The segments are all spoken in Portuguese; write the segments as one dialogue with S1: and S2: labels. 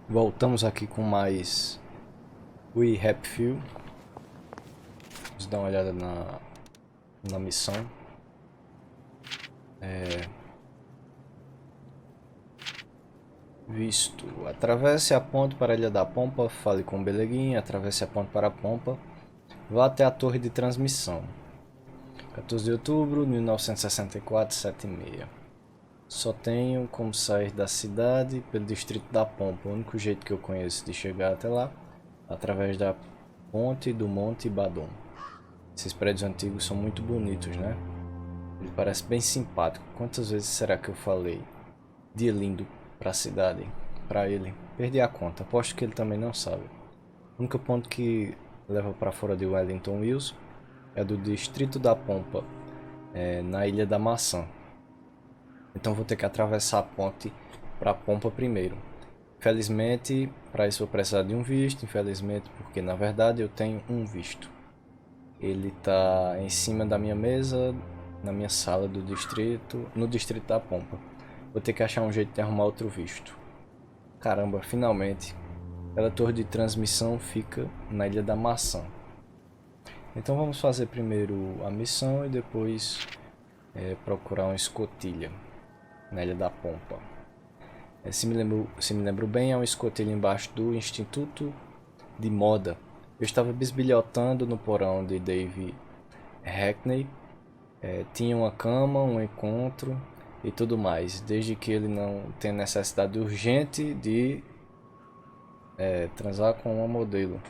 S1: Voltamos aqui com mais We Happy Few. Vamos dar uma olhada na missão. Visto. Atravesse a ponte para a Ilha da Pompa, fale com o Beleguinha, atravesse a ponte para a Pompa, vá até a torre de transmissão. 14 de outubro de 1964, 7h30. Só tenho como sair da cidade pelo distrito da Pompa. O único jeito que eu conheço de chegar até lá, através da ponte do Monte Badon. Esses prédios antigos são muito bonitos, né? Ele parece bem simpático. Quantas vezes será que eu falei de lindo para a cidade, para ele? Perdi a conta. Aposto que ele também não sabe. O único ponto que leva para fora de Wellington Wills é do distrito da Pompa, na Ilha da Maçã. Então vou ter que atravessar a ponte para a Pompa primeiro. Felizmente, para isso vou precisar de um visto. Infelizmente, porque na verdade eu tenho um visto. Ele está em cima da minha mesa, na minha sala do distrito, no distrito da Pompa. Vou ter que achar um jeito de arrumar outro visto. Caramba, finalmente. Aquela torre de transmissão fica na Ilha da Maçã. Então vamos fazer primeiro a missão e depois procurar uma escotilha na Ilha da Pompa. Se me lembro bem, é uma escotilha embaixo do Instituto de Moda. Eu estava bisbilhotando no porão de Dave Hackney. Tinha uma cama, um encontro e tudo mais, desde que ele não tenha necessidade urgente de transar com uma modelo.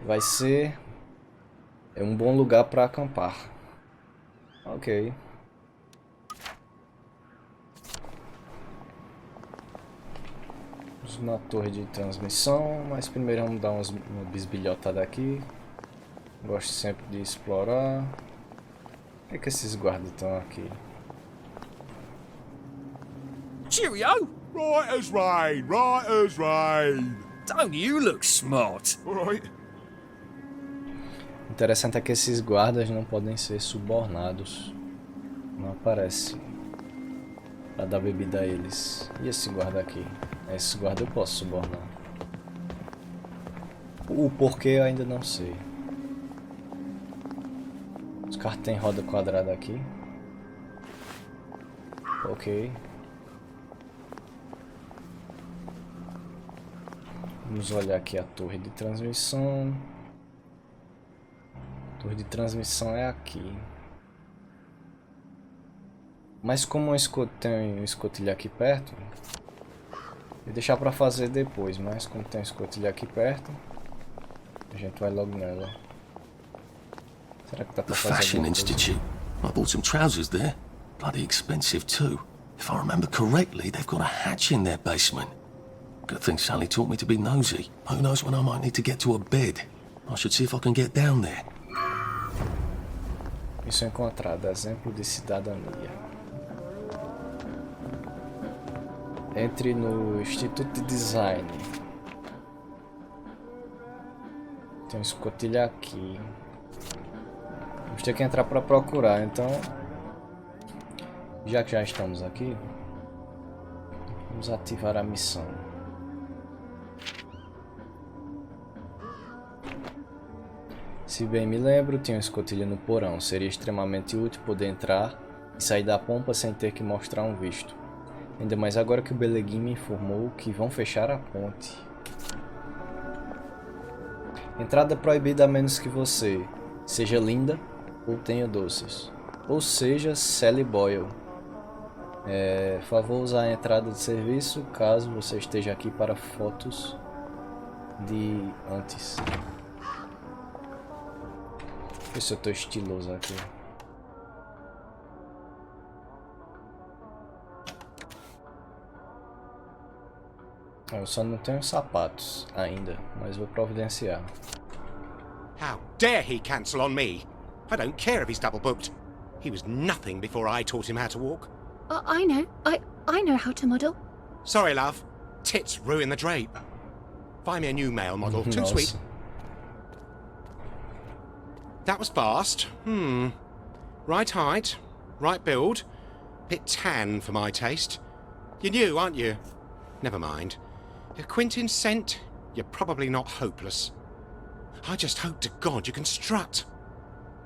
S1: Vai ser um bom lugar para acampar. Ok. Vamos na torre de transmissão, mas primeiro vamos dar uma bisbilhotada aqui. Gosto sempre de explorar. Por que esses guardas estão aqui?
S2: Cheerio!
S3: Right as rain, right as rain.
S2: Don't you look smart?
S3: All right.
S1: Interessante é que esses guardas não podem ser subornados. Não aparece para dar bebida a eles. E esse guarda aqui? Esse guarda eu posso subornar. O porquê eu ainda não sei. Os carros têm roda quadrada aqui. Ok. Vamos olhar aqui a torre de transmissão. A torre de transmissão é aqui. Mas como tem um escotilho aqui perto, vou deixar pra fazer depois, mas como tem um escotilho aqui perto, a gente vai logo nela. Será que dá pra fazer
S4: Fashion
S1: alguma coisa?
S4: Institute. I bought some trousers there. Bloody expensive too. If I remember correctly, they've got a hatch in their basement. Good thing Sally taught me to be nosy. Who knows when I might need to get to a bed. I should see if I can get down there.
S1: Missão encontrada, exemplo de cidadania. Entre no Instituto de Design. Tem um escotilho aqui. Vamos ter que entrar para procurar, então... Já que já estamos aqui, vamos ativar a missão. Se bem me lembro, tinha um escotilho no porão. Seria extremamente útil poder entrar e sair da pompa sem ter que mostrar um visto. Ainda mais agora que o Beleguinho me informou que vão fechar a ponte. Entrada proibida a menos que você seja linda ou tenha doces. Ou seja, Sally Boyle. Favor usar a entrada de serviço caso você esteja aqui para fotos de antes. Deixa eu ver se eu tô estiloso aqui. Eu só não tenho sapatos ainda, mas vou providenciar.
S5: How dare he cancel on me? I don't care if he's double booked. He was nothing before I taught him how to walk.
S6: I know. I know how to model.
S5: Sorry, love. Tits ruin the drape. Find me a new male model. Too
S1: Nossa.
S5: sweet. That was fast. Right height, right build. Bit tan for my taste. You're new, aren't you? Never mind. If Quentin's sent, you're probably not hopeless. I just hope to God you can strut.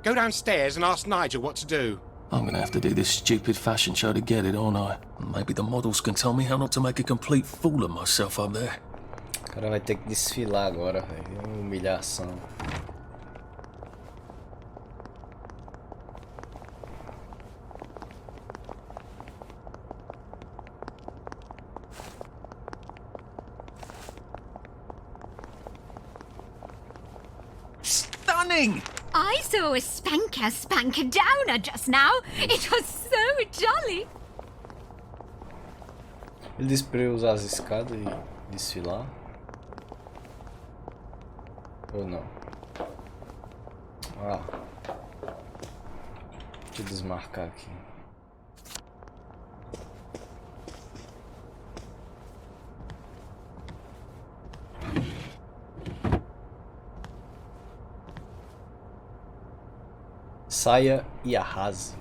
S5: Go downstairs and ask Nigel what to do.
S4: I'm gonna have to do this stupid fashion show to get it, aren't I? Maybe the models can tell me how not to make a complete fool of myself up there.
S1: O cara vai ter que desfilar agora, velho. Humilhação.
S2: Stunning!
S7: I saw a spanker downer just now. It was so jolly.
S1: Ele disse pra eu usar as escadas e desfilar. Ou não? Ah. Deixa eu desmarcar aqui. Saia e arrase.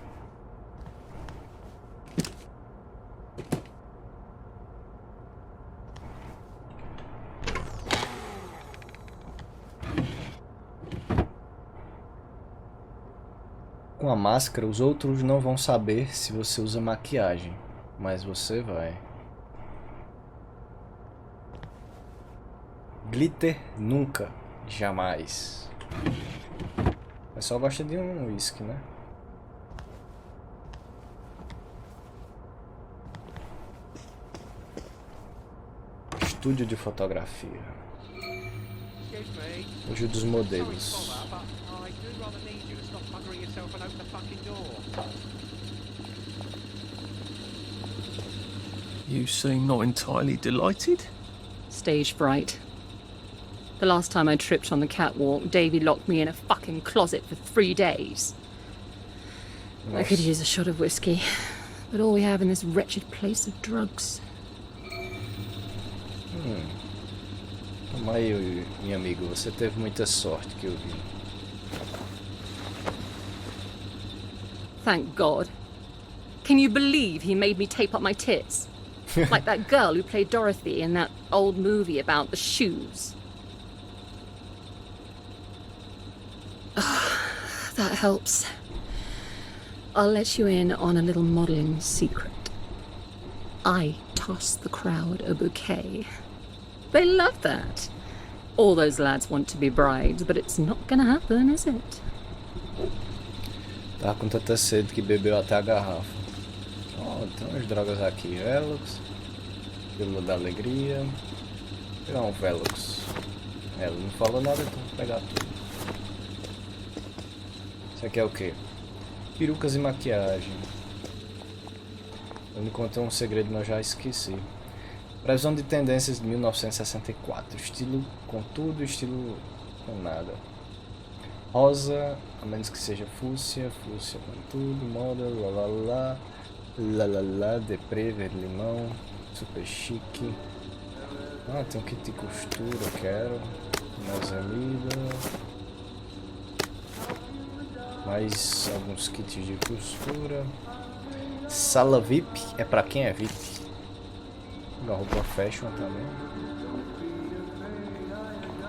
S1: Com a máscara, os outros não vão saber se você usa maquiagem, mas você vai. Glitter nunca, jamais. O pessoal gosta de um whisky, né? Estúdio de fotografia. Hoje dos modelos.
S4: You seem not entirely delighted?
S8: Stage fright. The last time I tripped on the catwalk, Davy locked me in a fucking closet for 3 days.
S1: Nossa.
S8: I could use a shot of whiskey, but all we have in this wretched place of drugs.
S1: Toma aí, meu amigo, você teve muita sorte que eu vi.
S8: Thank God. Can you believe he made me tape up my tits? Like that girl who played Dorothy in that old movie about the shoes. That helps. I'll let you in on a little modelling secret. I tossed the crowd a bouquet. They love that. All those lads want to be brides, but it's not gonna happen, is it?
S1: Tava com tanta sede que bebeu até a garrafa. Ó, tem umas drogas aqui. Velox. Pílula da alegria. Vou pegar um Velox. Ela não falou nada, então vou pegar tudo. Isso aqui é o que? Perucas e maquiagem. Eu encontrei um segredo, mas eu já esqueci. Previsão de tendências de 1964. Estilo com tudo, estilo com nada. Rosa, a menos que seja fúcsia. Fúcsia com tudo. Moda, lalala. Lalala, deprê, verde limão. Super chique. Ah, tem um kit de costura, quero. Mais amiga. Mais alguns kits de costura. Sala VIP é pra quem é VIP. Uma roupa fashion também.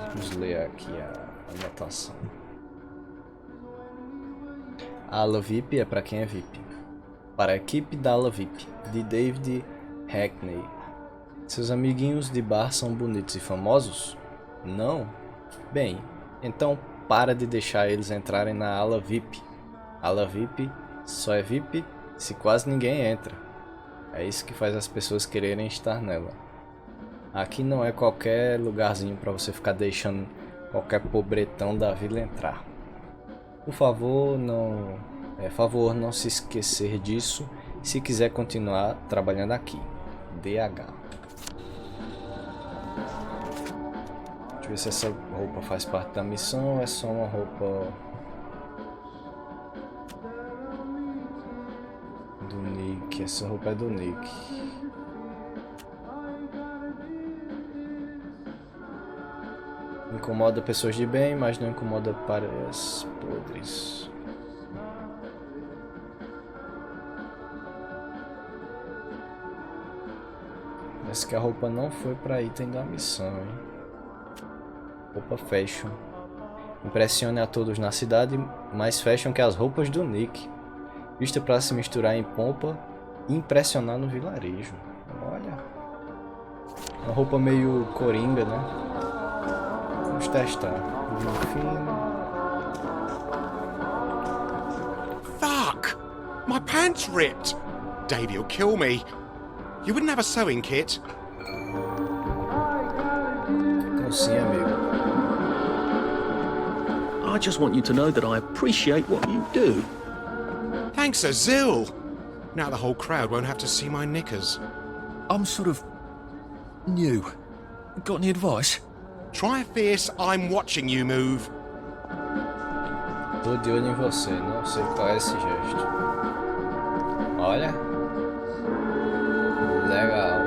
S1: Vamos ler aqui a anotação. A ala VIP é pra quem é VIP. Para a equipe da ala VIP, de David Hackney. Seus amiguinhos de bar são bonitos e famosos? Não? Bem, então para de deixar eles entrarem na ala VIP. Ala VIP só é VIP se quase ninguém entra. É isso que faz as pessoas quererem estar nela. Aqui não é qualquer lugarzinho para você ficar deixando qualquer pobretão da vila entrar. Por favor, não se esquecer disso se quiser continuar trabalhando aqui. DH. Deixa eu ver se essa roupa faz parte da missão ou é só uma roupa do Nick. Essa roupa é do Nick. Incomoda pessoas de bem, mas não incomoda pares podres. Parece que a roupa não foi para item da missão, hein? Roupa fashion. Impressione a todos na cidade, mais fashion que as roupas do Nick. Vista para se misturar em Pompa e impressionar no vilarejo. Olha. Uma roupa meio coringa, né? Vamos testar. Vinho fino.
S5: Fuck! My pants ripped! Davey'll kill me. You wouldn't have a sewing kit?
S1: Então sim, amigo.
S4: I just want you to know that I appreciate what you do.
S5: Thanks a zill! Now the whole crowd won't have to see my knickers.
S2: I'm sort of new. Got any advice?
S5: Try a fierce I'm watching you move.
S1: Tô de olho em você, não sei qual é esse gesto. Olha. Legal.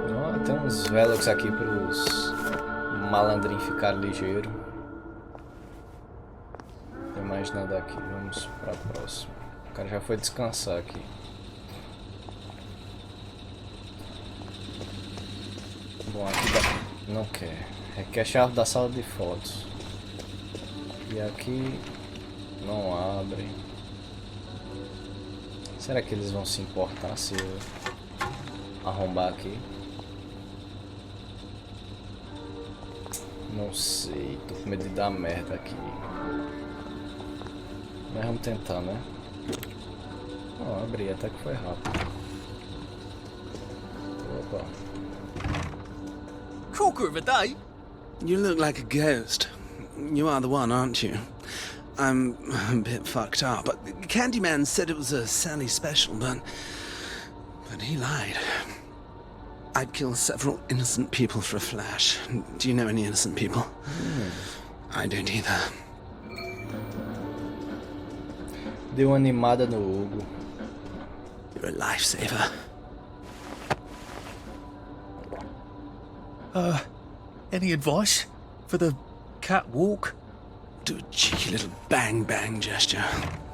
S1: Oh, tem uns velox aqui pros malandrinhos ficarem ligeiros. Não tem mais nada aqui, vamos pra próxima. O cara já foi descansar aqui. Bom, aqui dá... não quer. Requer chave da sala de fotos. E aqui não abre. Será que eles vão se importar se eu arrombar aqui? Não sei, tô com medo de dar merda aqui. Mas vamos tentar, né? Não, abri, até que foi rápido. Opa.
S2: Corker of a day.
S9: You look like a ghost. You are the one, aren't you? I'm a bit fucked up. Candyman said it was a Sally special, but he lied. I'd kill several innocent people for a flash. Do you know any innocent people? I don't either.
S1: Deu uma animada no Hugo.
S9: You're a lifesaver.
S2: Any advice for the catwalk?
S9: Do a cheeky little bang bang gesture.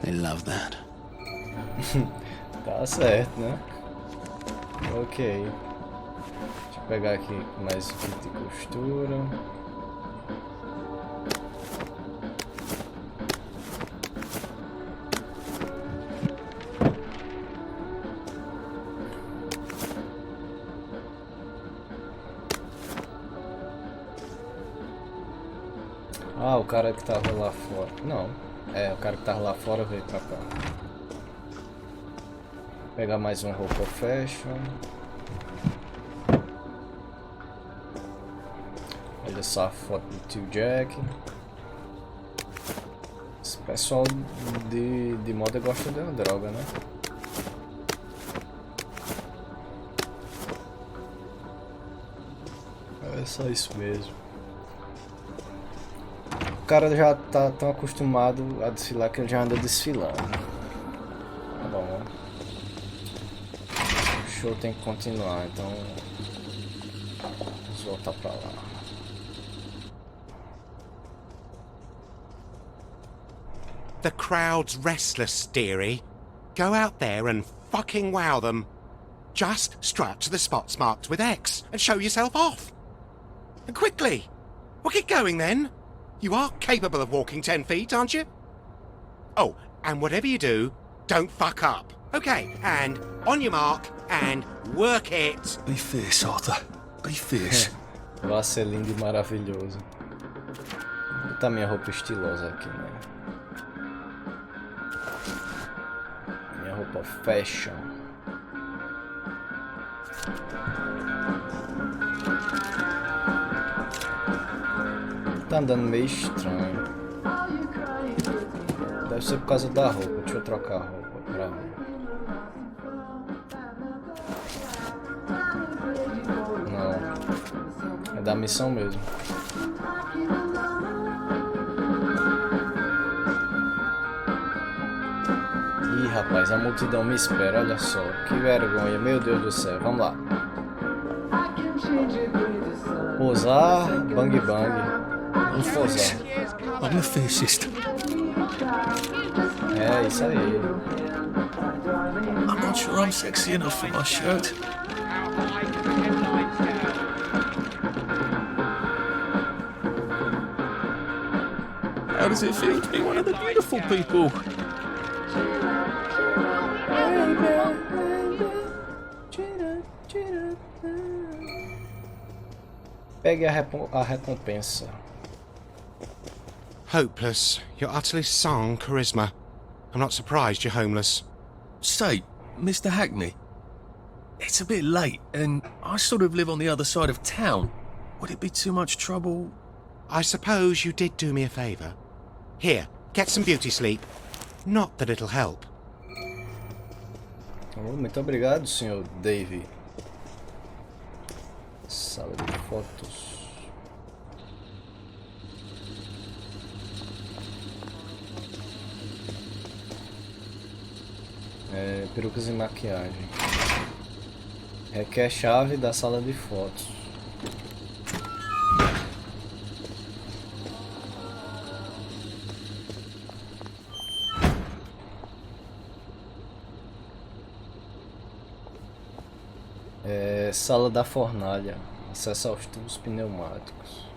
S9: They love that.
S1: Tá certo, né? Ok. Deixa eu pegar aqui mais um kit de costura. Ah, o cara que tava lá fora. Não, o cara que tava lá fora veio pra cá. Vou pegar mais uma roupa fashion. Olha só a foto do tio Jack. Esse pessoal de moda gosta de uma droga, né? É só isso mesmo. O cara já tá tão acostumado a desfilar que ele já anda desfilando. Tá bom. O show tem que continuar, então vamos voltar pra lá.
S5: The crowd's restless, dearie. Go out there and fucking wow them. Just strut to the spots marked with X and show yourself off. And quickly. Well, get going then. You are capable of walking 10 feet, aren't you? Oh, and whatever you do, don't fuck up. Okay, and on your mark, and work it.
S4: Be fierce, Arthur. Be fierce.
S1: Vai ser lindo e maravilhoso. Vou botar minha roupa estilosa aqui, né? Minha roupa fashion. Tá andando meio estranho. Deve ser por causa da roupa. Deixa eu trocar a roupa pra ver. Não. É da missão mesmo. Ih, rapaz, a multidão me espera. Olha só. Que vergonha. Meu Deus do céu. Vamos lá. Pousar. Bang bang. Vamos pousar.
S4: I'm the fiercest.
S1: É isso aí.
S4: I'm not sure I'm sexy enough for my shirt. How does it feel to be one of the beautiful people?
S1: Pegue a recompensa.
S5: Hopeless. You're utterly sans charisma. I'm not surprised you're homeless.
S4: Say, Mr. Hackney, it's a bit late, and I sort of live on the other side of town. Would it be too much trouble?
S5: I suppose you did do me a favour. Here, get some beauty sleep. Not that it'll help.
S1: Oh, muito obrigado, Sr. Davy. Sala de fotos. Perucas e maquiagem. Requer chave da sala de fotos. Sala da fornalha. Acesso aos tubos pneumáticos.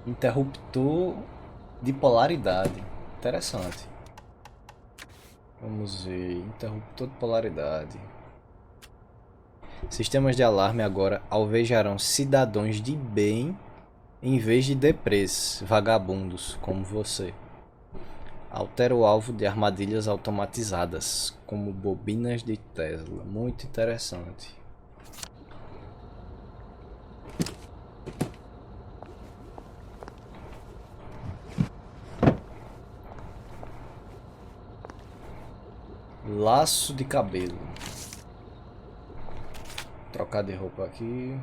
S1: Interruptor de polaridade. Interessante. Vamos ver. Interruptor de polaridade. Sistemas de alarme agora alvejarão cidadãos de bem em vez de deprês, vagabundos como você. Altera o alvo de armadilhas automatizadas, como bobinas de Tesla. Muito interessante. Laço de cabelo. Trocar de roupa aqui.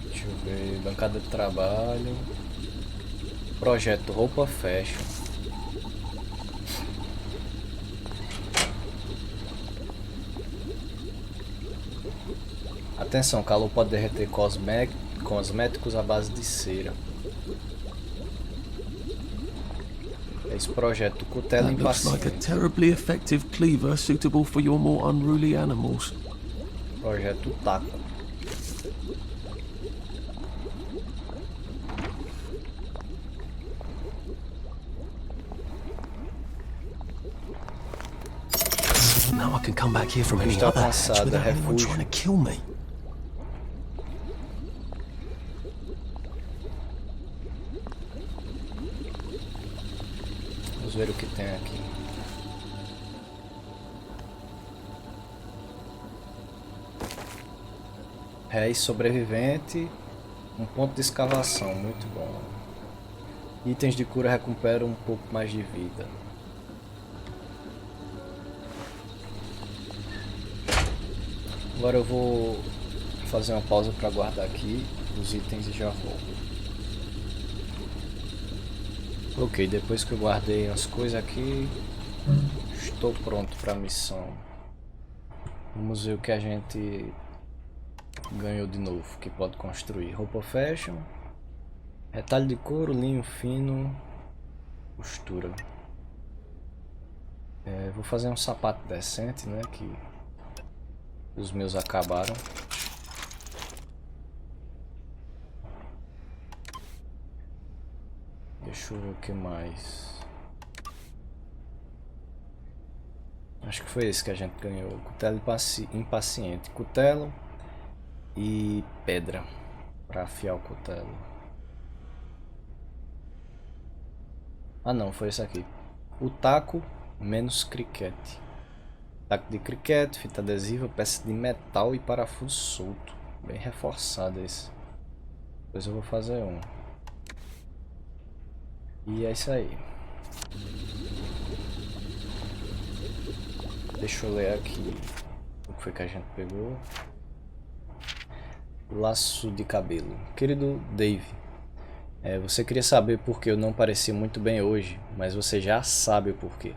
S1: Deixa eu ver. Bancada de trabalho. Projeto roupa fashion. Atenção, calor pode derreter cosméticos à base de cera. Esse projeto cutela
S4: That looks like a
S1: impaciente.
S4: terribly effective cleaver suitable for your more unruly animals.
S1: Projeto taco.
S4: Now I can come back here from any
S1: Está
S4: other hatch
S1: cansada,
S4: without anyone
S1: refúgio.
S4: trying to kill me.
S1: Vamos ver o que tem aqui. Réis sobrevivente. Um ponto de escavação, muito bom. Itens de cura recuperam um pouco mais de vida. Agora eu vou fazer uma pausa para guardar aqui os itens e já volto. Ok, depois que eu guardei as coisas aqui, estou pronto para a missão. Vamos ver o que a gente ganhou de novo, que pode construir. Roupa fashion, retalho de couro, linho fino, costura. Vou fazer um sapato decente, né, que os meus acabaram. Deixa eu ver o que mais. Acho que foi esse que a gente ganhou. Cutelo impaciente. Cutelo e pedra para afiar o cutelo. Ah não, foi esse aqui. O taco menos criquete. Taco de criquete, fita adesiva, peça de metal e parafuso solto. Bem reforçado esse. Depois eu vou fazer um. E é isso aí. Deixa eu ler aqui o que foi que a gente pegou. Laço de cabelo. Querido Dave, você queria saber por que eu não parecia muito bem hoje, mas você já sabe o porquê.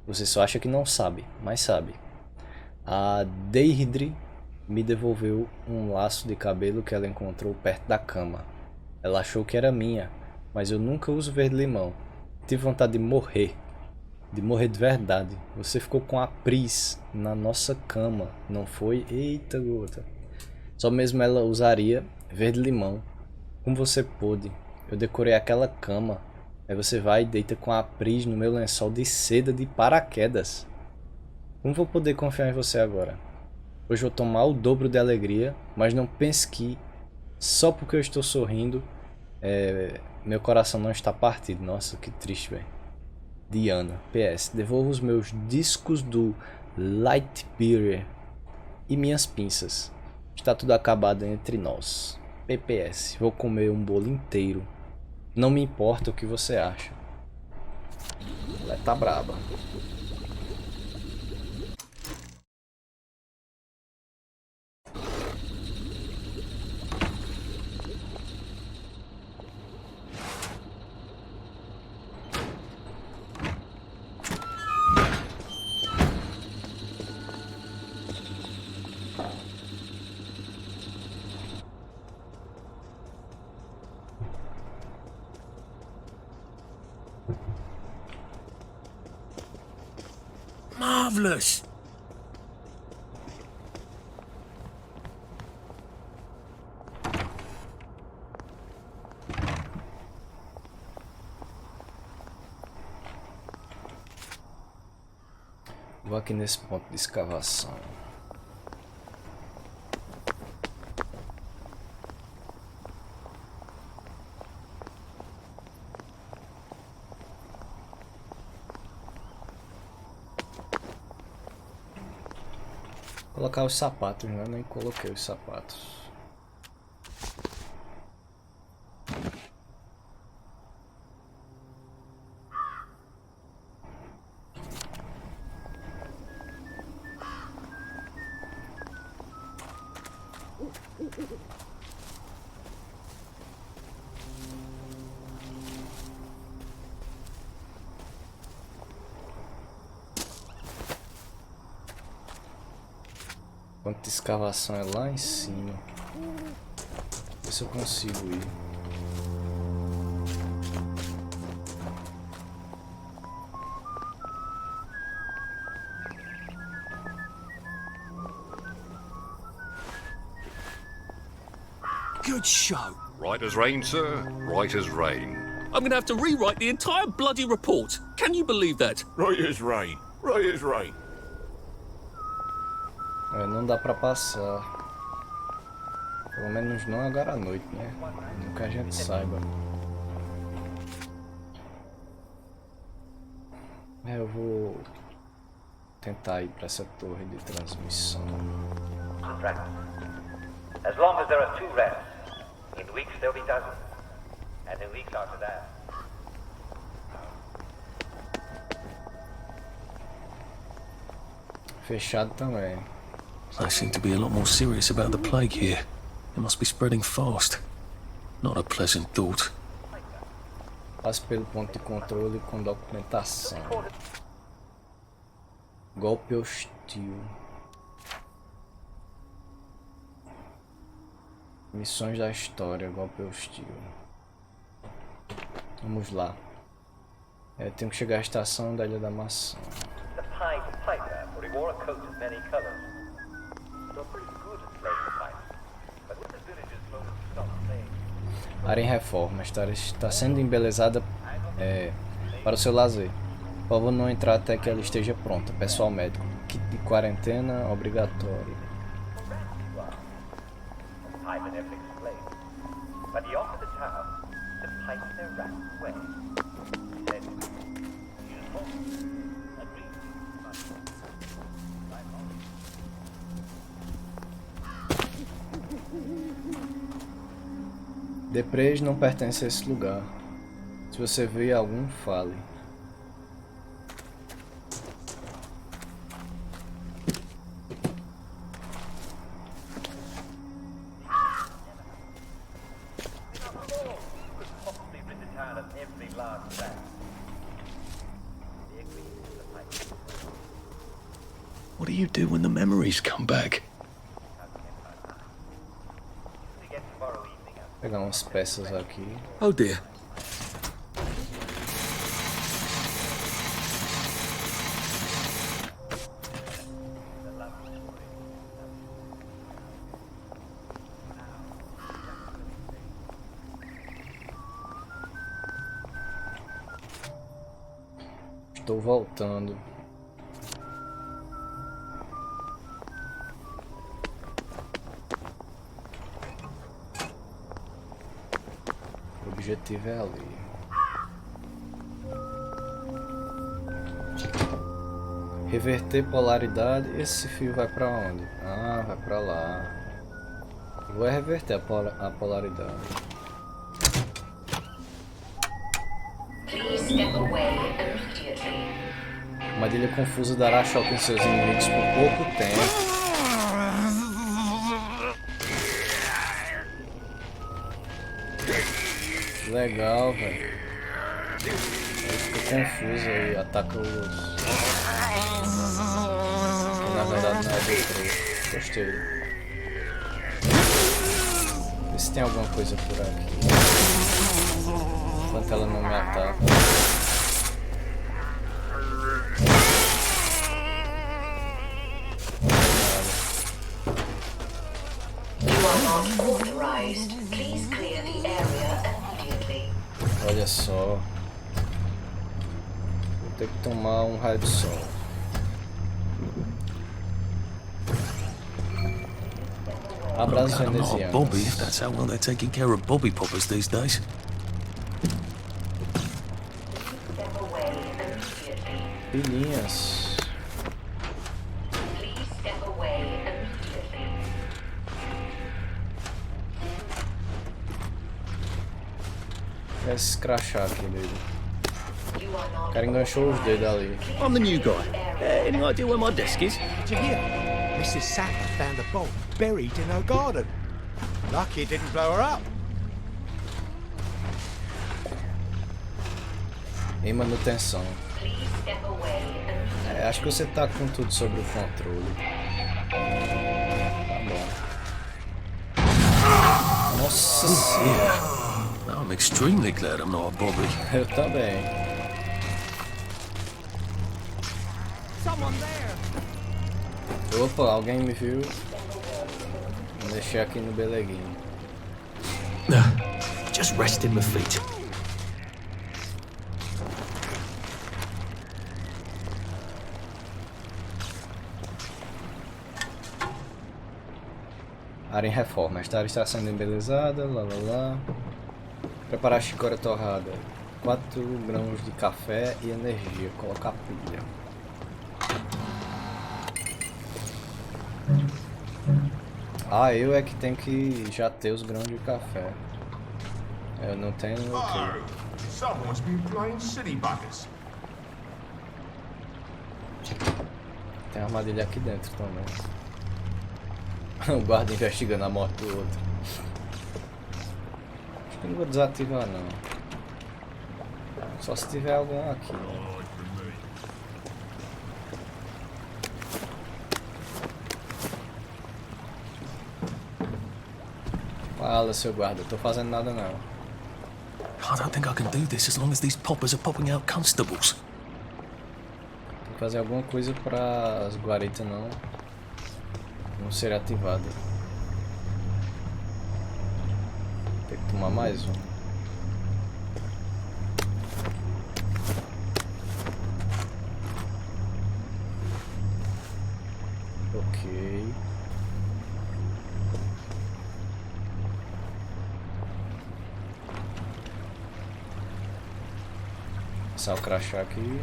S1: Você só acha que não sabe, mas sabe. A Deirdre me devolveu um laço de cabelo que ela encontrou perto da cama. Ela achou que era minha, mas eu nunca uso verde-limão. Tive vontade de morrer de verdade. Você ficou com a Pris na nossa cama, não foi? Eita gota. Só mesmo ela usaria verde-limão. Como você pôde? Eu decorei aquela cama. Aí você vai e deita com a Pris no meu lençol de seda de paraquedas. Como vou poder confiar em você agora? Hoje vou tomar o dobro de alegria, mas não pense que só porque eu estou sorrindo, meu coração não está partido. Nossa, que triste, velho. Diana, PS, devolva os meus discos do Lightbearer e minhas pinças. Está tudo acabado entre nós. PPS, vou comer um bolo inteiro. Não me importa o que você acha. Ela tá braba.
S4: Marvellous!
S1: Vou aqui nesse ponto de escavação. Colocar os sapatos, né? Nem coloquei os sapatos. O ponto de escavação é lá em cima. Ver se eu consigo ir.
S2: Good show.
S3: Right as rain, sir. Right as rain.
S2: I'm gonna have to rewrite the entire bloody report. Can you believe that?
S3: Right as rain. Right as rain.
S1: Não dá pra passar. Pelo menos não agora à noite, né? Nunca a gente saiba. Eu vou tentar ir pra essa torre de transmissão.
S10: As long as there are 2 rests, in weeks there'll be dozens, and in weeks after that.
S1: Fechado também.
S4: They seem to be a lot more serious about the plague here. It must be spreading fast. Not a pleasant thought.
S1: Passe pelo ponto de controle com documentação. Golpe hostil. Missões da história, golpe hostil. Vamos lá. Tenho que chegar à estação da Ilha da Maçã.
S10: The Pied Piper, for he wore a coat of many colors. So pretty good at playing the pipe. But when the villagers slowly stopped playing,
S1: Área em reforma. Está sendo embelezada para o seu lazer. Por favor, não entrar até que ela esteja pronta. Pessoal médico. Kit de quarentena obrigatório.
S10: pipe and never explained. But he offered the town to pipe their rats away. He said, "Beautiful, agreed,
S1: Deprejo não pertence a esse lugar. Se você vê algum, fale.
S10: large rats. They agreed to the pipe.
S4: What do you do when the memories come back?
S10: We get tomorrow evening out.
S1: Pegar umas peças aqui.
S2: Oh dear.
S1: Estou voltando. O objetivo é ali. Reverter polaridade. Esse fio vai pra onde? Ah, vai pra lá. Vou reverter a polaridade.
S11: Please step away immediately.
S1: Armadilha confusa dará choque em seus inimigos por pouco tempo. Legal, velho. Ele fica confuso aí, ataca os... Na verdade não é do outro. Gostei. Vê se tem alguma coisa por aqui. Enquanto ela não me ataca.
S11: You are not authorized. Please clear the area immediately.
S1: Olha só. Vou ter que tomar um raio de sol. Abraços
S4: I'm not
S1: venezianos.
S4: Bobby, if that's how well they're taking care of Bobby poppers these days.
S11: Step away immediately.
S1: Filhinhas.
S11: Please step away immediately.
S1: Vai se escrachar aqui dele.
S11: You are not
S1: O cara enganchou os dedos ali.
S12: I'm the new guy. Any idea where my desk is?
S5: Did you hear? Mrs. Sacker found a bomb buried in her garden. Lucky it didn't blow her up.
S1: Em manutenção.
S11: Please step away immediately.
S1: Acho que você tá com tudo sobre o controle. Tá bom. Nossa senhora.
S4: I'm extremely glad I'm not a Bobby.
S1: Eu também. Opa, alguém me viu. Vou deixar aqui no beleguinho.
S12: Just resting my feet.
S1: Área em reforma. Esta área está sendo embelezada. Lá, lá, lá. Preparar a chicória torrada. 4 grãos de café e energia. Colocar pilha. Ah, eu é que tenho que já ter os grãos de café. Eu não tenho. Okay.
S3: Someone's been playing silly buggers.
S1: Tem armadilha aqui dentro também. O guarda investigando a morte do outro. Acho que não vou desativar não. Só se tiver algum aqui. Fala, seu guarda, eu tô fazendo nada não.
S4: I don't think I can do this as long as these poppers are popping out constables.
S1: Tem que fazer alguma coisa para as guaritas não serem ativadas. Tem que tomar mais um. Ok. Passar o crachá aqui.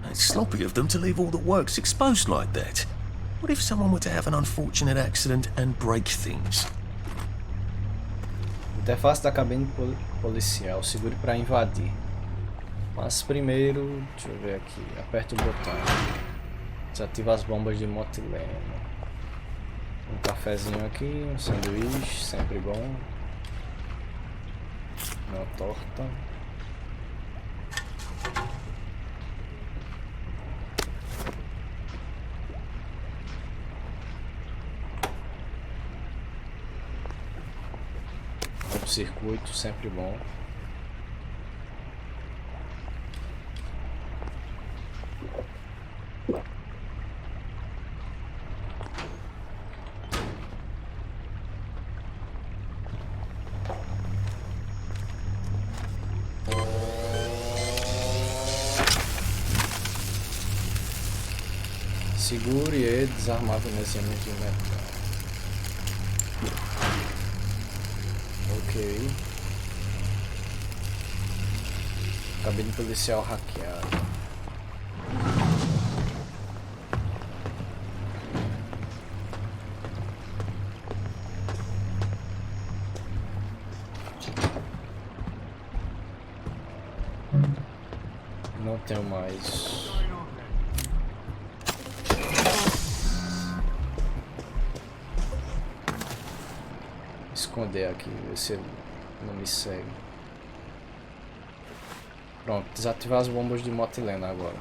S4: It's sloppy of them to leave all the works exposed like that. What if someone were to have an unfortunate accident and break things?
S1: Interface da cabine policial. Segure para invadir. Mas primeiro, deixa eu ver aqui. Aperta o botão. Desativa as bombas de motileno. Um cafezinho aqui, um sanduíche, sempre bom. Uma torta. Um circuito, sempre bom. Segure e desarmável nesse ambiente de metal. Ok. Cabine policial hackeada. Não tenho mais. Esconder aqui, ver se ele não me segue. Pronto, desativar as bombas de motilena agora.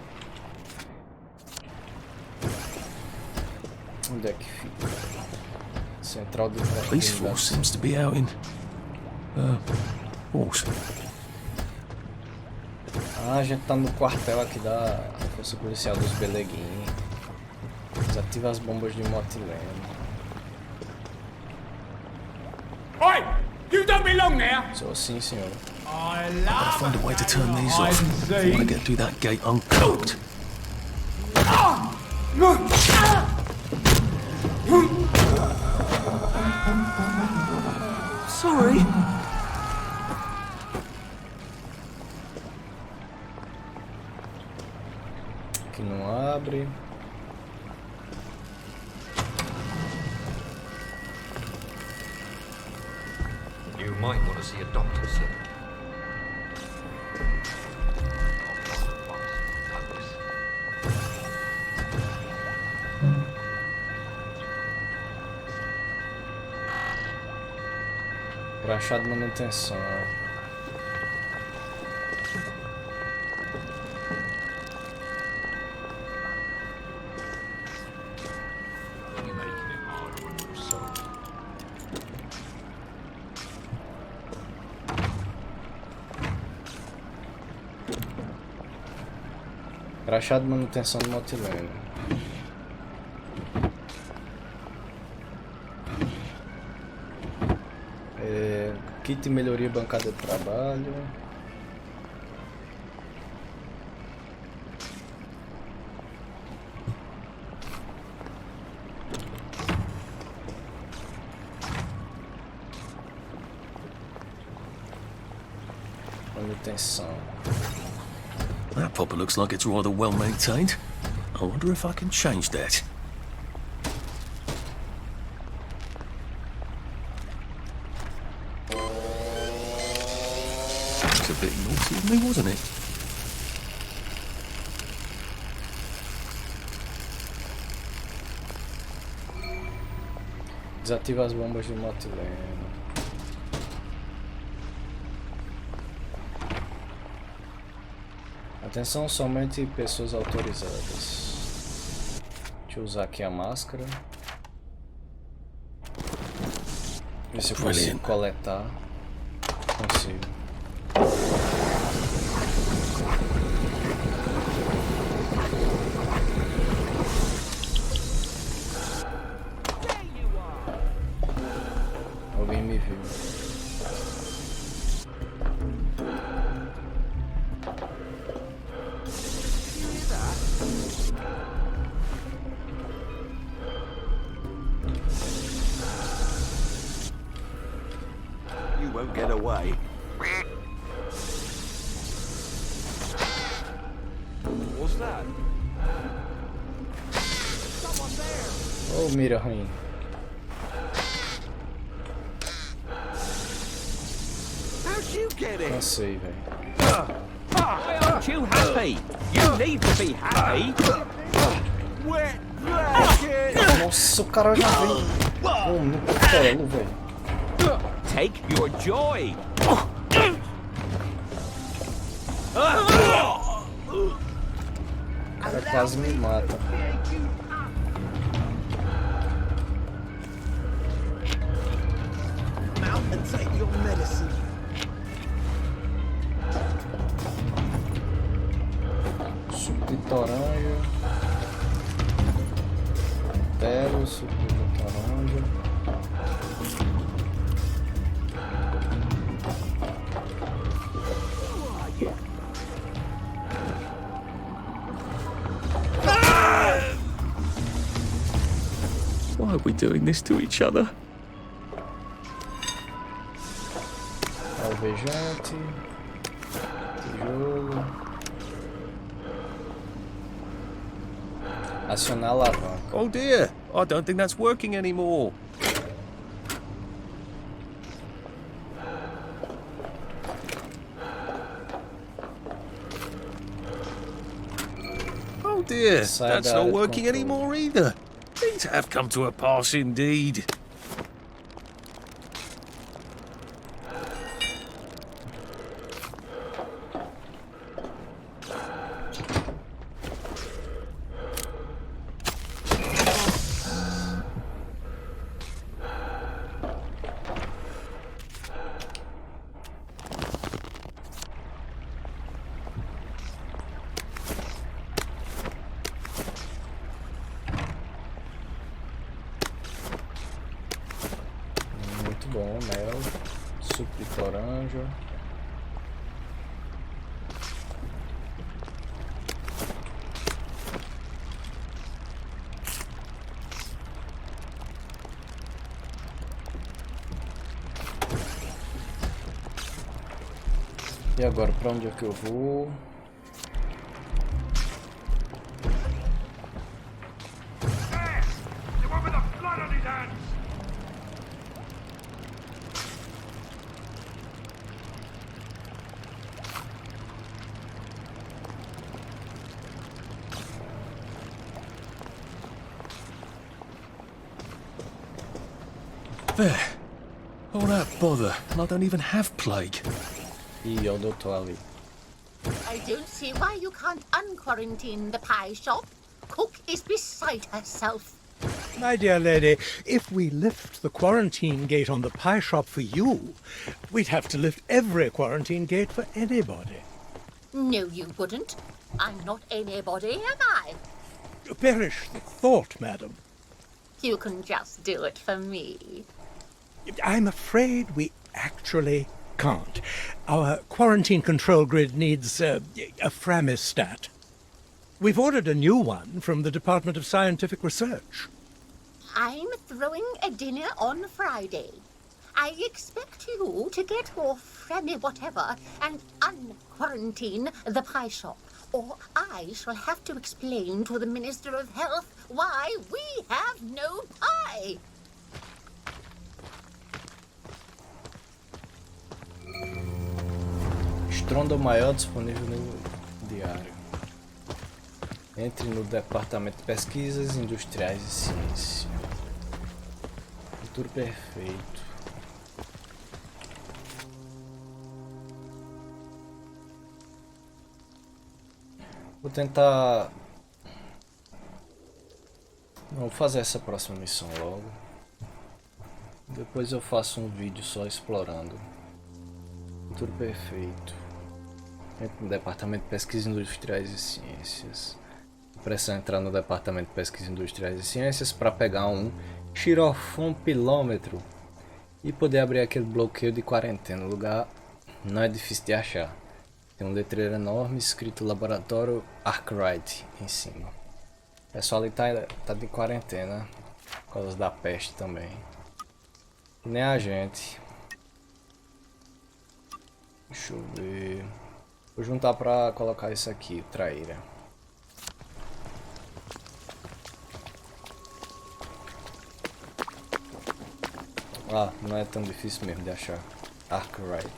S1: Onde é que fica? Central do
S4: Police force seems to be out in Walls.
S1: Ah, a gente tá no quartel aqui da Força Policial dos Beleguinhos. Desativa as bombas de motilena.
S3: Oi! You don't belong there!
S1: Sou sim, senhor.
S3: I
S4: Gotta find a way to turn these off before I get through that gate uncooked.
S2: Sorry.
S1: Aqui não abre.
S13: You might want to see a doctor, sir.
S1: Crachá de manutenção. Crachá de manutenção de motilena. Kit de melhoria bancada de trabalho. Manutenção.
S4: That popper looks like it's rather well maintained. I wonder if I can change that. It's a bit naughty of me, wasn't it?
S1: Desativa as bombas de motilena. Atenção, somente pessoas autorizadas. Deixa eu usar aqui a máscara. Ver se eu consigo coletar. Consigo. Alguém me viu.
S14: Get away. What's that? Someone there.
S1: Oh, mira ruim.
S14: How'd you get it?
S1: Cansei, velho.
S12: Why aren't you happy? You need to be happy.
S14: Wet blanket.
S1: Nossa, o cara já veio. No cutelo, velho.
S12: Take your joy.
S1: O cara quase me mata.
S14: Mount and take your medicine.
S1: Suco de toranja. Cutelo, suco de toranja.
S4: Why are we doing this to each other?
S1: Alvejante. Tijolo. Acionar a alavanca.
S4: Oh dear, I don't think that's working anymore. Oh dear, that's not working anymore either. Things have come to a pass indeed.
S1: Muito bom, mel. Suco de toranja. E agora, pra onde é que eu vou?
S4: There. All that bother, and I don't even have plague.
S1: Ih, o doutor ali.
S15: I don't see why you can't unquarantine the pie shop. Cook is beside herself.
S3: My dear lady, if we lift the quarantine gate on the pie shop for you, we'd have to lift every quarantine gate for anybody.
S15: No, you wouldn't. I'm not anybody, am I?
S3: Perish the thought, madam.
S15: You can just do it for me.
S3: I'm afraid we actually can't. Our quarantine control grid needs a framistat. We've ordered a new one from the Department of Scientific Research.
S15: I'm throwing a dinner on Friday. I expect you to get your Frammy whatever and unquarantine the pie shop, or I shall have to explain to the Minister of Health why we have no pie.
S1: Estrondo maior disponível no diário. Entre no Departamento de Pesquisas Industriais e Ciência. Futuro perfeito. Vou tentar... Vou fazer essa próxima missão logo. Depois eu faço um vídeo só explorando. Futuro perfeito. Entre no Departamento de Pesquisas Industriais e Ciências. Preciso entrar no Departamento de Pesquisas Industriais e Ciências para pegar um xirofone-pilômetro e poder abrir aquele bloqueio de quarentena. O lugar não é difícil de achar. Tem um letreiro enorme escrito Laboratório Arkwright em cima. O pessoal ali tá de quarentena por causa da peste também. E nem a gente. Deixa eu ver. Vou juntar para colocar isso aqui, traíra. Ah, não é tão difícil mesmo de achar. Arkwright.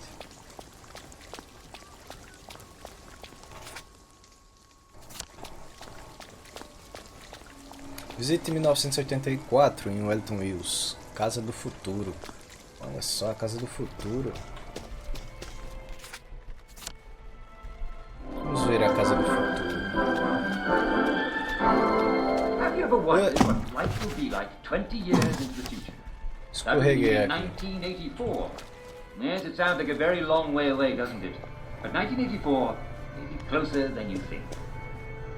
S1: Visite 1984 em Wellington Hills, Casa do Futuro. Olha só, a Casa do Futuro. Vamos ver a Casa do Futuro.
S12: Have you ever wondered what life will be like 20 years into the future? That would be in 1984. Yes, it sounds like a very long way away, doesn't it? But 1984 may be closer than you think.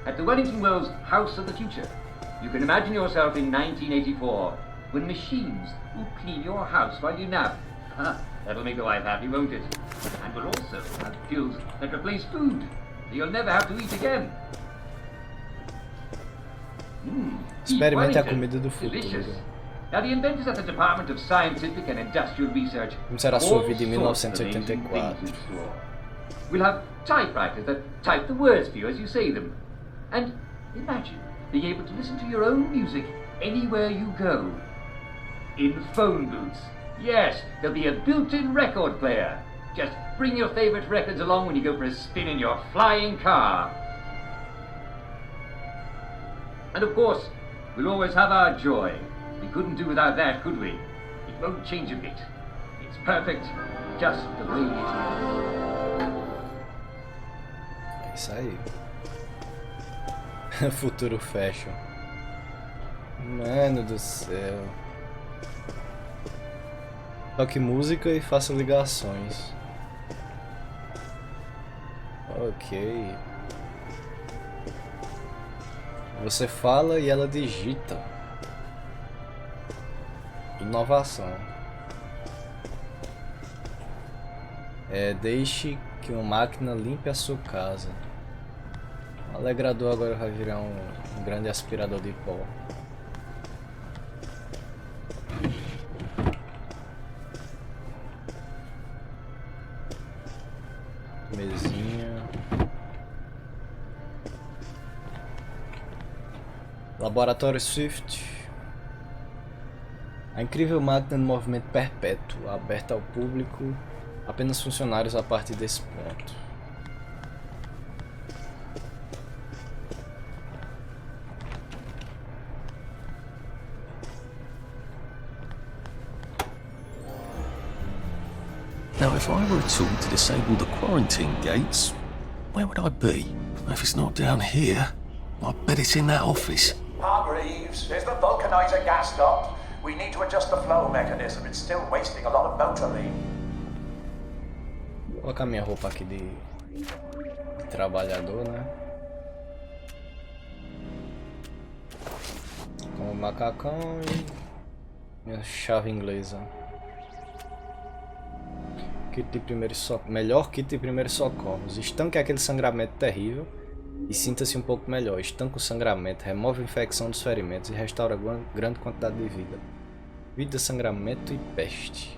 S12: At the Wellington Wells House of the Future, you can imagine yourself in 1984, when machines will clean your house while you nap. That'll make the wife happy, won't it? And we'll also have pills that replace food, so you'll never have to eat again.
S1: Experimente a comida do
S12: Delicious.
S1: futuro.
S12: Now, the inventors at the Department of Scientific and Industrial Research
S1: Como será a sua vida em
S12: all sorts of amazing
S1: 1984?
S12: things in store. We'll have typewriters that type the words for you as you say them. And imagine being able to listen to your own music anywhere you go. In phone booths. Yes, there'll be a built-in record player. Just bring your favorite records along when you go for a spin in your flying car. And of course, we'll always have our joy. We couldn't do without that, could we? It won't change a bit. It's perfect, just the way it is.
S1: É isso aí. Futuro fashion. Mano do céu. Toque música e faça ligações. Ok. Você fala e ela digita. Inovação. Deixe que uma máquina limpe a sua casa. O alegrador agora vai virar um grande aspirador de pó. Mesinha. Laboratório Swift. A incrível máquina de movimento perpétuo, aberta ao público, apenas funcionários a partir desse ponto.
S4: Now, if I were a tool to disable the quarantine gates, where would I be? If it's not down here, I bet it's in that office.
S10: Hargreaves, is the vulcanizer gas stopped? We need to adjust the flow mechanism. It's still wasting a lot of motor lead.
S1: Vou colocar minha roupa aqui de trabalhador, né? Com o macacão e minha chave inglesa. Kit de primeiro melhor kit de primeiros socorros. Estanque aquele sangramento terrível e sinta-se um pouco melhor. Estanca o sangramento, remove a infecção dos ferimentos e restaura grande quantidade de vida. Vida, sangramento e peste.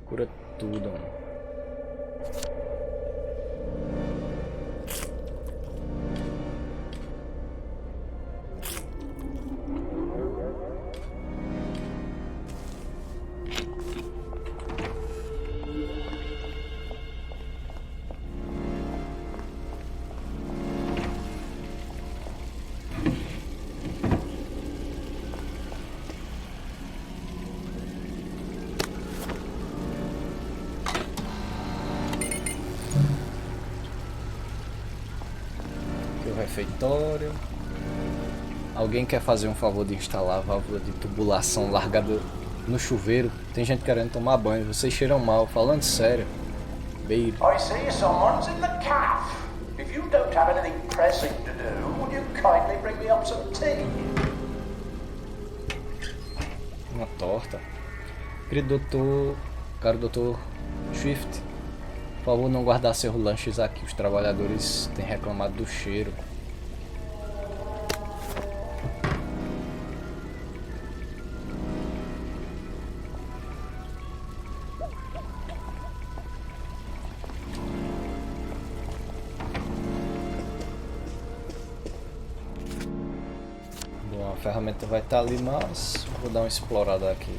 S1: Cura tudo, mano. Refeitório. Alguém quer fazer um favor de instalar a válvula de tubulação largada no chuveiro? Tem gente querendo tomar banho, vocês cheiram mal, falando sério. Baby.
S10: I see someone's in the caf. If you don't have anything pressing to do, would you kindly bring me up some tea?
S1: Uma torta. Querido doutor, caro doutor Swift, por favor não guardar seus lanches aqui. Os trabalhadores têm reclamado do cheiro. Bom, a ferramenta vai estar ali, mas vou dar uma explorada aqui.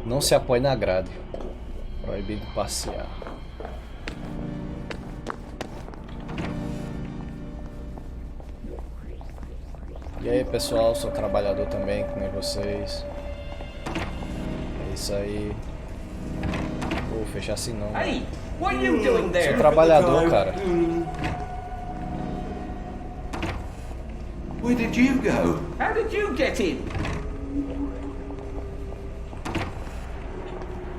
S1: Não se apoie na grade. Proibido passear. E aí pessoal, sou trabalhador também, que nem vocês. É isso aí. Vou fechar assim não.
S16: Hey, what are you doing there?
S1: Sou trabalhador, cara.
S16: Where did you go? How did you get in?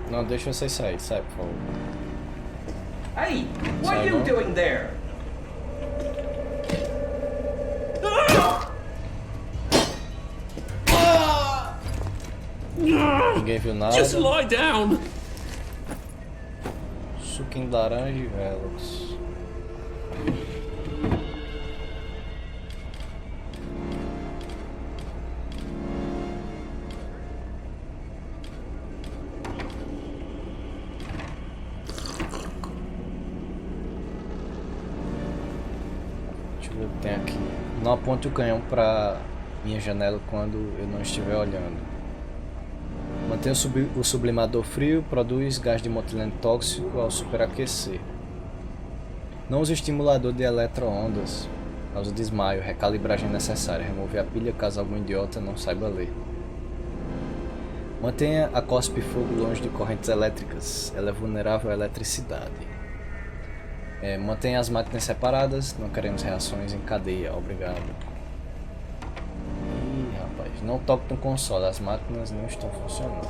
S1: Não, deixa vocês sair, sai por favor.
S16: Hey, what are you doing there?
S1: Ninguém viu nada.
S4: Just lie down.
S1: Suquinho de laranja e velas. Deixa eu ver o que tem aqui. Não aponte o canhão para minha janela quando eu não estiver olhando. Mantenha o sublimador frio, produz gás de motileno tóxico ao superaquecer. Não use estimulador de eletroondas, causa desmaio, recalibragem necessária, remover a pilha caso algum idiota não saiba ler. Mantenha a cospe-fogo longe de correntes elétricas, ela é vulnerável à eletricidade. Mantenha as máquinas separadas, não queremos reações em cadeia, obrigado. Não toque no console, as máquinas não estão funcionando.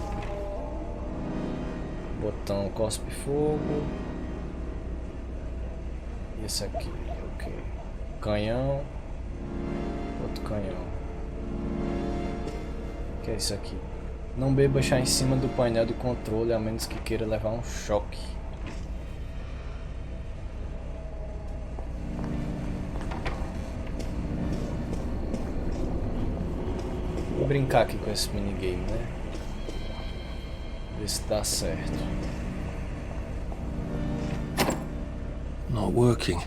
S1: Botão cospe fogo. E esse aqui, ok. Canhão. Outro canhão. O que é isso aqui? Não beba chá em cima do painel de controle, a menos que queira levar um choque. Vou brincar aqui com esse minigame, né? Ver se dá certo.
S4: Not working.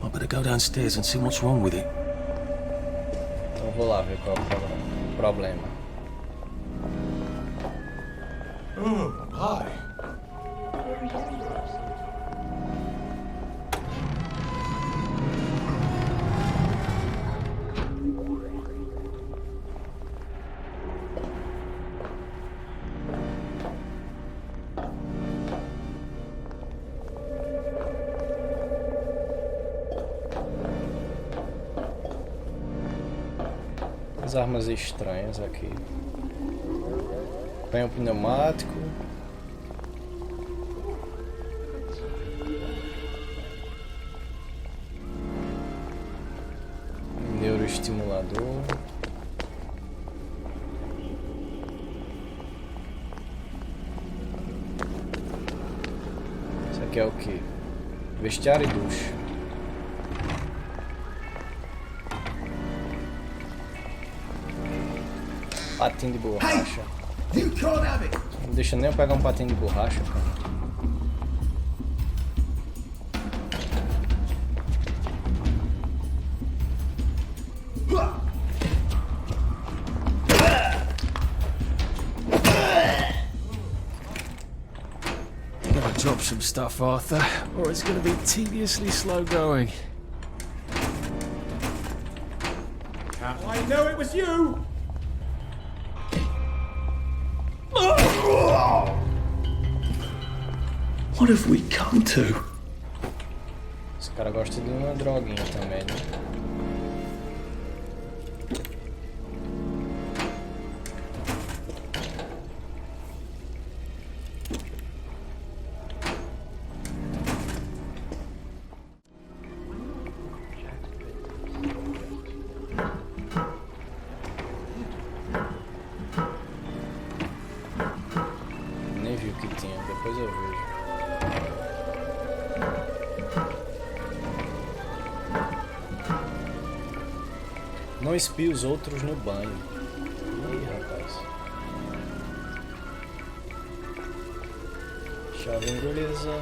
S4: I better go downstairs and see what's wrong with it.
S1: Então vou lá ver qual é o problema.
S2: Hi.
S1: As armas estranhas aqui. Canhão pneumático. Neuroestimulador. Isso aqui é o que? Vestiário e ducha. Patinho de borracha. Não deixa nem eu pegar um patinho de borracha, cara.
S2: Gotta drop some stuff, Arthur, or it's gonna be tediously slow going.
S16: I know it was you!
S4: What have we come to?
S1: Esse cara gosta de uma droguinha também, né? Nem vi o que tinha, depois eu vejo. Não espie os outros no banho. Ih, rapaz. Chave inglesa.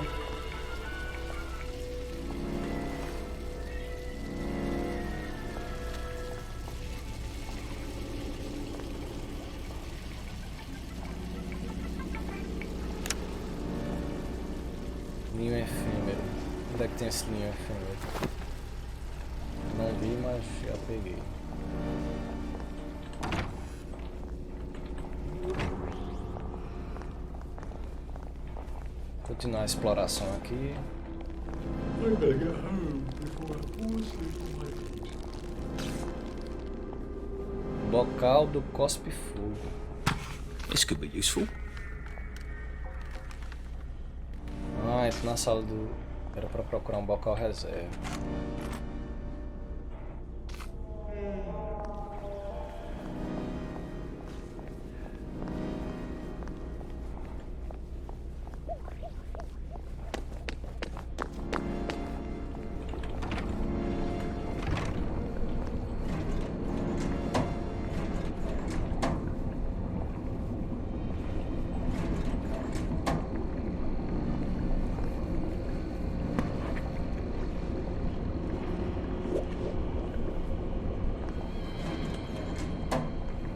S1: Ninho efêmero. Onde é que tem esse ninho efêmero? Não vi, mas já peguei. Continuar a exploração aqui. Bocal do cospe-fogo.
S4: This could be useful.
S1: Ah, entra na sala do... Era pra procurar um bocal reserva.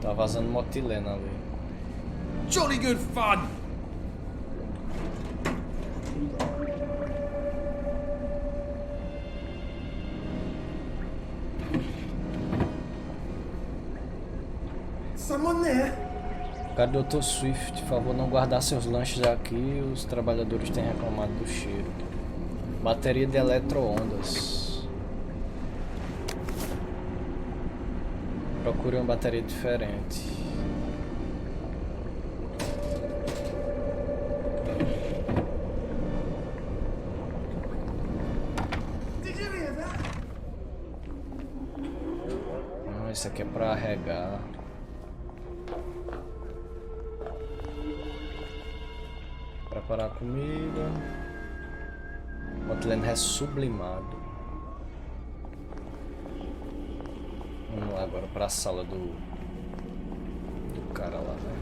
S1: Tá vazando motilena ali.
S2: Jolly good fun!
S14: Someone there?
S1: Cara, Dr. Swift, por favor, não guardar seus lanches aqui. Os trabalhadores têm reclamado do cheiro. Bateria de eletroondas. Procure uma bateria diferente. Isso aqui é pra regar. Preparar a comida. Motilene sublimado. Vamos lá agora para a sala do cara lá, né?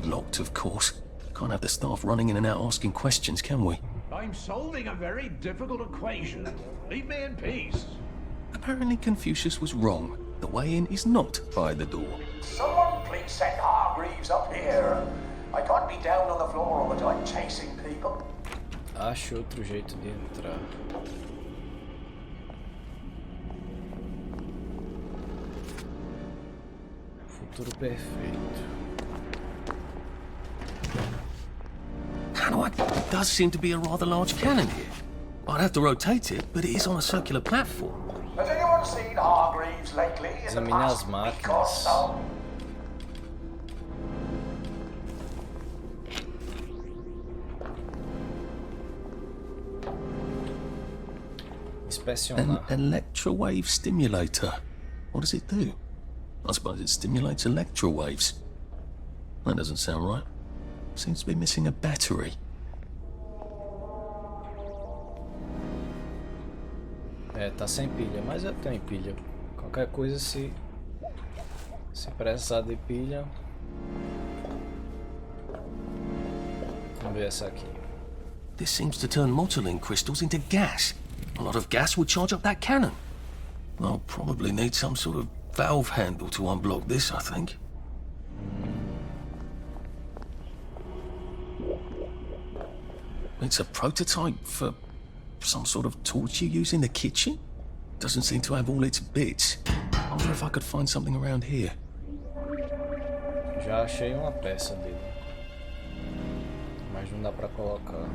S4: Locked, of course. Can't have the staff running in and out asking questions, can we?
S17: I'm solving a very difficult equation. Leave me in peace.
S4: Apparently Confucius was wrong. The way in is not by the door.
S18: Someone please send Hargreaves up here. I can't be down on the floor all the time chasing people.
S1: Acho outro jeito de entrar. Futuro perfeito.
S4: It does seem to be a rather large cannon here. I'd have to rotate it, but it is on a circular platform.
S18: Has anyone seen Hargreaves lately in the past week or so?
S4: An electrowave stimulator. What does it do? I suppose it stimulates electrowaves. That doesn't sound right. Seems to be missing a battery.
S1: É, tá sem pilha, mas eu tenho pilha. Qualquer coisa se precisar de pilha. Vamos ver essa aqui.
S4: This seems to turn motilene crystals into gas. A lot of gas would charge up that cannon. I'll probably need some sort of valve handle to unblock this, I think. It's a prototype for some sort of torch you use in the kitchen? Doesn't seem to have all its bits. I wonder if I could find something around here.
S1: Já achei uma peça dele. Mas não dá pra colocar.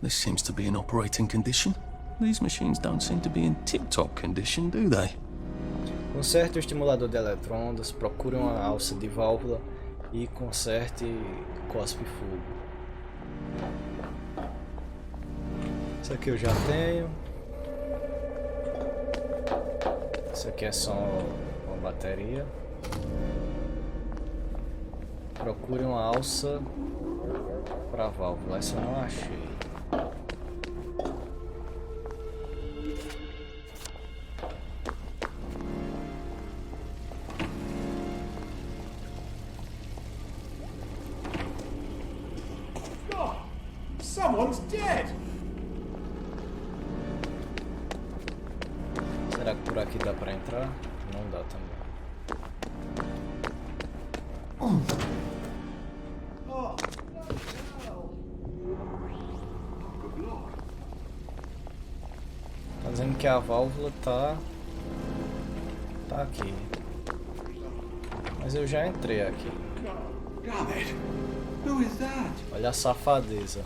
S4: This seems to be in operating condition. These machines don't seem to be in tip-top condition, do they?
S1: Conserte o estimulador de eletroondas, procure uma alça de válvula e conserte cospe-fogo. Isso aqui eu já tenho. Isso aqui é só uma bateria. Procure uma alça para válvula. Essa eu não achei.
S17: one's dead.
S1: Será que por aqui dá pra entrar? Não dá também.
S17: Oh,
S1: Tá dizendo que a válvula tá aqui. Mas eu já entrei aqui.
S17: Damn it. Who is that?
S1: Olha a safadeza.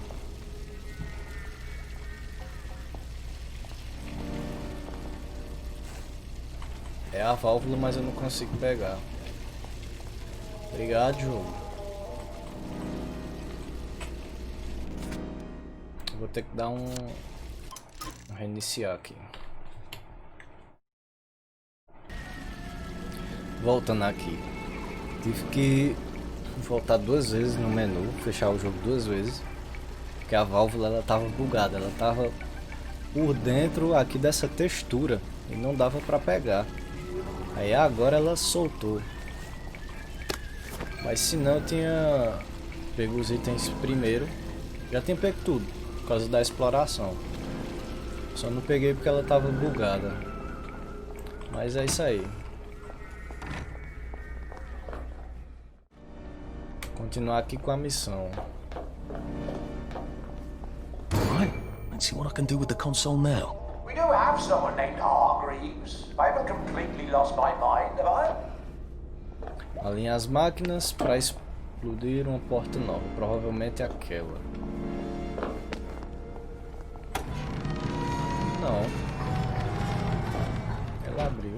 S1: É a válvula, mas eu não consigo pegar. Obrigado, jogo. Vou ter que dar um reiniciar aqui. Voltando aqui. Tive que voltar 2 vezes no menu, fechar o jogo 2 vezes. Porque a válvula ela tava bugada, ela tava por dentro aqui dessa textura e não dava pra pegar. Aí agora ela soltou. Mas se não, eu tinha pego os itens primeiro. Já tinha pego tudo, por causa da exploração. Só não peguei porque ela tava bugada. Mas é isso aí. Continuar aqui com a missão.
S4: Right, let's see what I can do with the console now.
S18: We do have someone named Hargreaves. I haven't completely lost my mind, have I?
S1: Alinhe as máquinas para explodir uma porta nova. Provavelmente aquela. Não. Ela abriu.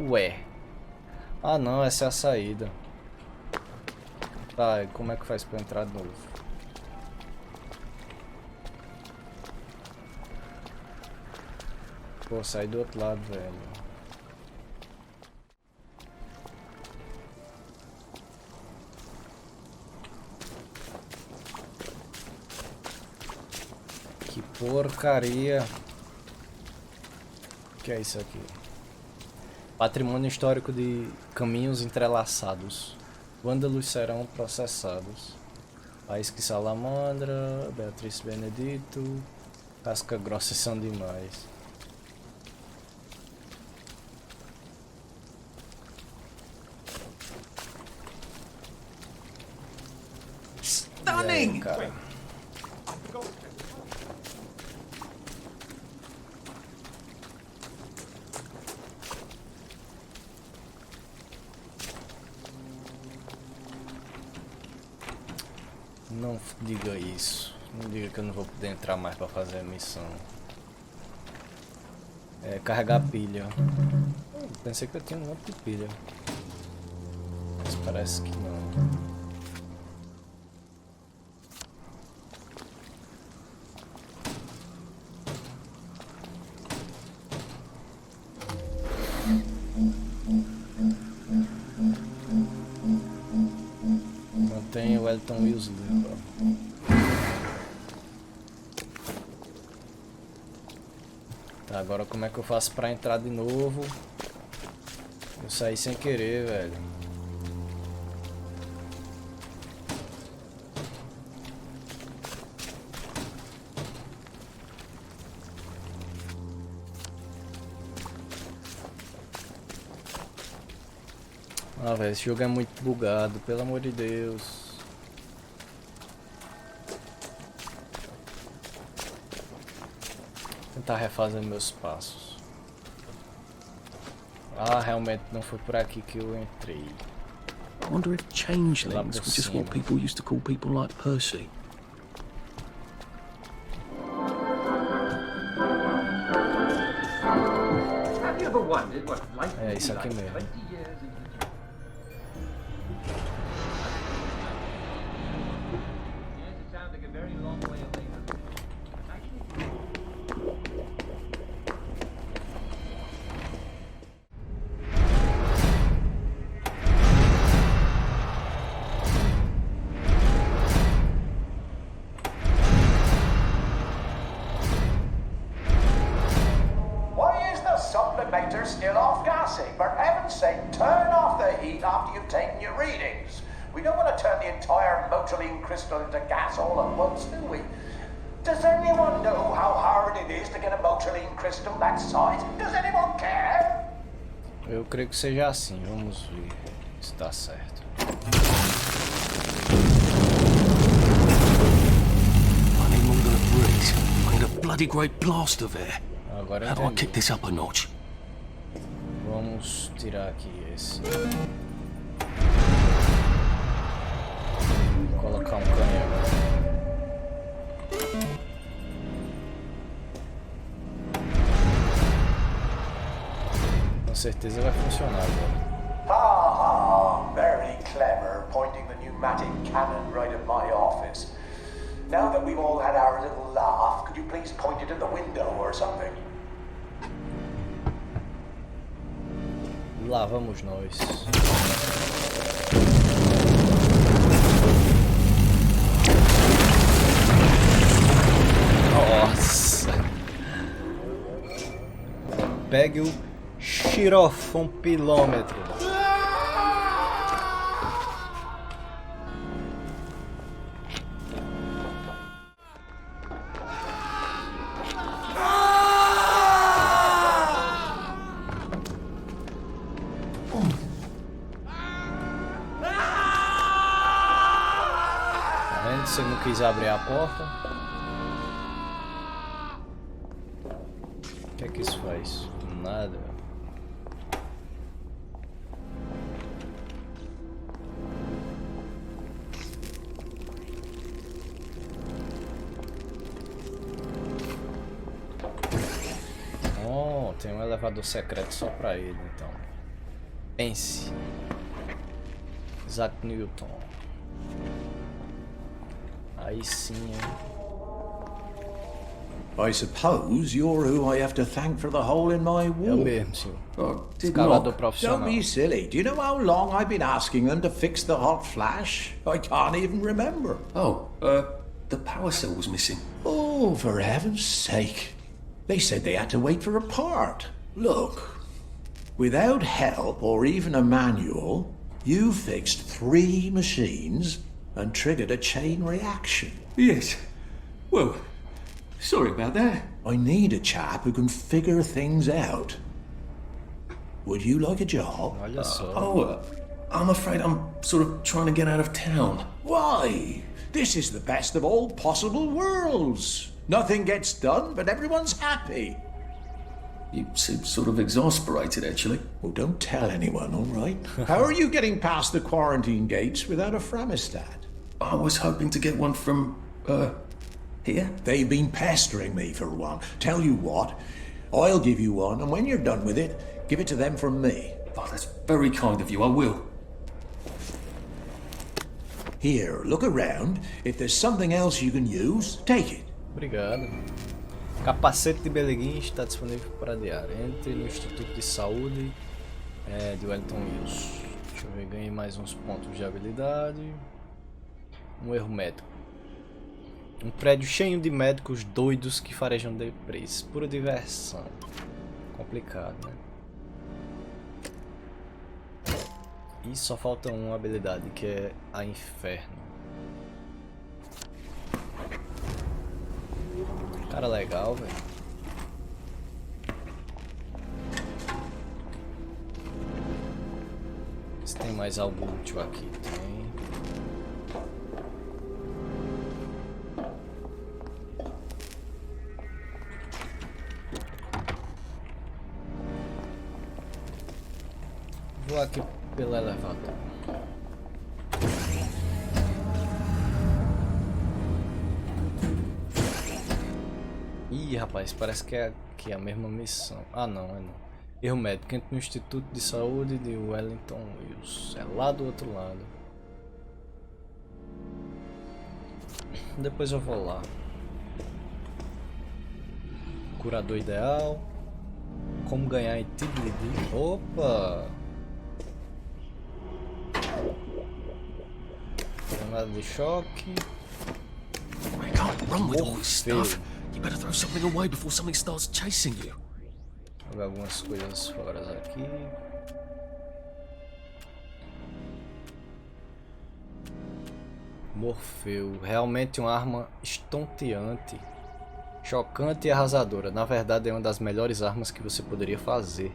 S1: Ué. Ah não, essa é a saída. Tá, e como é que faz pra entrar de novo? Pô, saí do outro lado, velho. Que porcaria. O que é isso aqui? Patrimônio histórico de caminhos entrelaçados. Vândalos serão processados. Faísca e Salamandra, Beatriz Benedito, Casca Grossa são demais.
S9: Stunning!
S1: Cara. Não diga isso. Não diga que eu não vou poder entrar mais pra fazer a missão. É carregar pilha. Pensei que eu tinha um monte de pilha. Mas parece que não. Tem o Elton Wilson. Tá, agora como é que eu faço pra entrar de novo? Eu saí sem querer, velho. Ah, velho, esse jogo é muito bugado, pelo amor de Deus. Tentar refazer meus passos. Ah, realmente não foi por aqui que eu entrei.
S4: I wonder if changelings were just what people used to call people like Percy.
S12: Have you ever wondered what life
S1: É
S12: would
S1: isso
S12: be
S1: aqui
S12: like
S1: mesmo.
S12: 20 years into the future? Yes, it sounds like a very long way away.
S18: Why is the sublimator still off gassing? For heaven's sake, turn off the heat after you've taken your readings. We don't want to turn the entire motoline crystal into gas all at once, do we? Does anyone know how hard it is to get a motoline crystal that size? Does anyone care?
S1: Eu creio que seja assim. Vamos ver se tá certo.
S4: I need more than a breeze. I need a bloody great blast of air.
S1: Agora
S4: How do I kick this up a notch?
S1: Vamos tirar aqui esse. Colocar um canhão. Com certeza vai funcionar agora.
S18: Ha! Very clever, pointing the pneumatic cannon right at my office. Now that we've all had our little laugh, could you please point it at the window or something?
S1: Lá vamos nós. Nossa! Pegue o xirofão pilômetro. Você não quis abrir a porta. O que é que isso faz? Nada. Oh, tem um elevador secreto só pra ele, então. Pense. Isaac Newton. Aí sim, hein?
S19: I suppose you're who I have to thank for the hole in my wall.
S1: Eu mesmo, senhor.
S19: Escalador profissional. Don't be silly. Do you know how long I've been asking them to fix the hot flash? I can't even remember.
S4: Oh, the power cell was missing.
S19: Oh, for heaven's sake. They said they had to wait for a part. Look, without help or even a manual, you fixed 3 machines and triggered a chain reaction.
S4: Yes. Well, sorry about that.
S19: I need a chap who can figure things out. Would you like a job?
S4: I'm afraid I'm sort of trying to get out of town.
S19: Why? This is the best of all possible worlds. Nothing gets done, but everyone's happy.
S4: You seem sort of exasperated, actually.
S19: Well, don't tell anyone, all right? How are you getting past the quarantine gates without a Framistat?
S4: I was hoping to get one from, here?
S19: They've been pestering me for one. Tell you what, I'll give you one, and when you're done with it, give it to them from me.
S4: Oh, that's very kind of you, I will.
S19: Here, look around. If there's something else you can use, take it.
S1: Obrigado. Capacete de Beleguin está disponível para diário. Entre no Instituto de Saúde de Wellington Wills. Deixa eu ver, ganhei mais uns pontos de habilidade. Um erro médico. Um prédio cheio de médicos doidos que farejam deprês. Pura diversão. Complicado, né? E só falta uma habilidade, que é a Inferno. Cara legal, velho. Se tem mais algo útil aqui, tem. Vou aqui pelo elevador. Ih, rapaz, parece que é aqui a mesma missão. Ah, não, é não. Erro médico, entre no Instituto de Saúde de Wellington Wills. É lá do outro lado. Depois eu vou lá. Curador ideal. Como ganhar em Tiblidi. Opa! Granada de choque.
S4: I can't run with all this stuff. You better throw something away before something starts chasing you.
S1: Vou ver algumas coisas fora aqui. Morfeu, realmente uma arma estonteante, chocante e arrasadora. Na verdade é uma das melhores armas que você poderia fazer.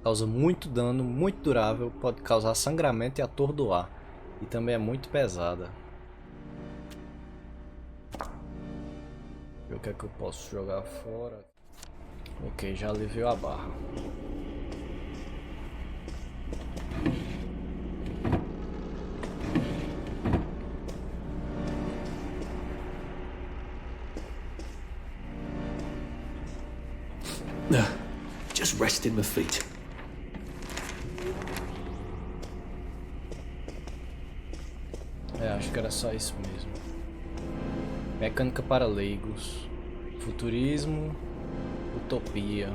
S1: Causa muito dano, muito durável, pode causar sangramento e atordoar. E também é muito pesada. O que é que eu posso jogar fora? Ok, já aliviou a barra.
S4: Just resting my feet.
S1: Acho que era só isso mesmo. Mecânica para leigos. Futurismo. Utopia.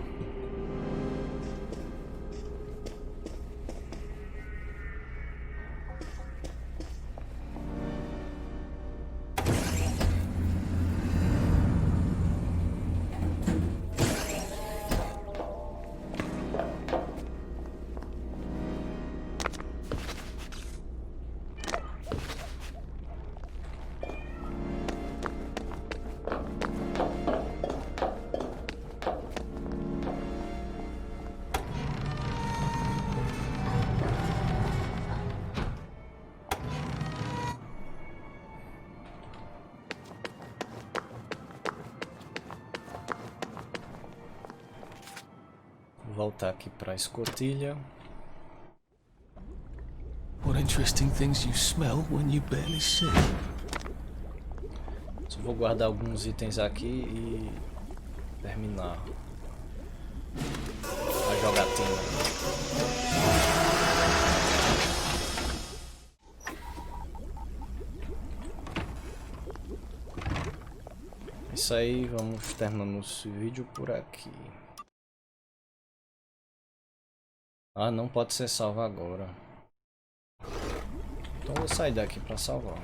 S1: Voltar aqui para a escotilha.
S4: What interesting things you smell when you barely see.
S1: Só vou guardar alguns itens aqui e terminar a jogatina. Isso aí, vamos terminando esse vídeo por aqui. Ah, não pode ser salvo agora. Então vou sair daqui para salvar.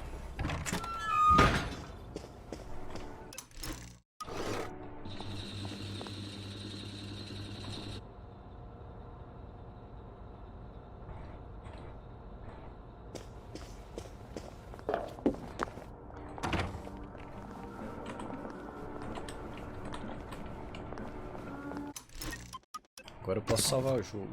S1: Agora eu posso salvar o jogo.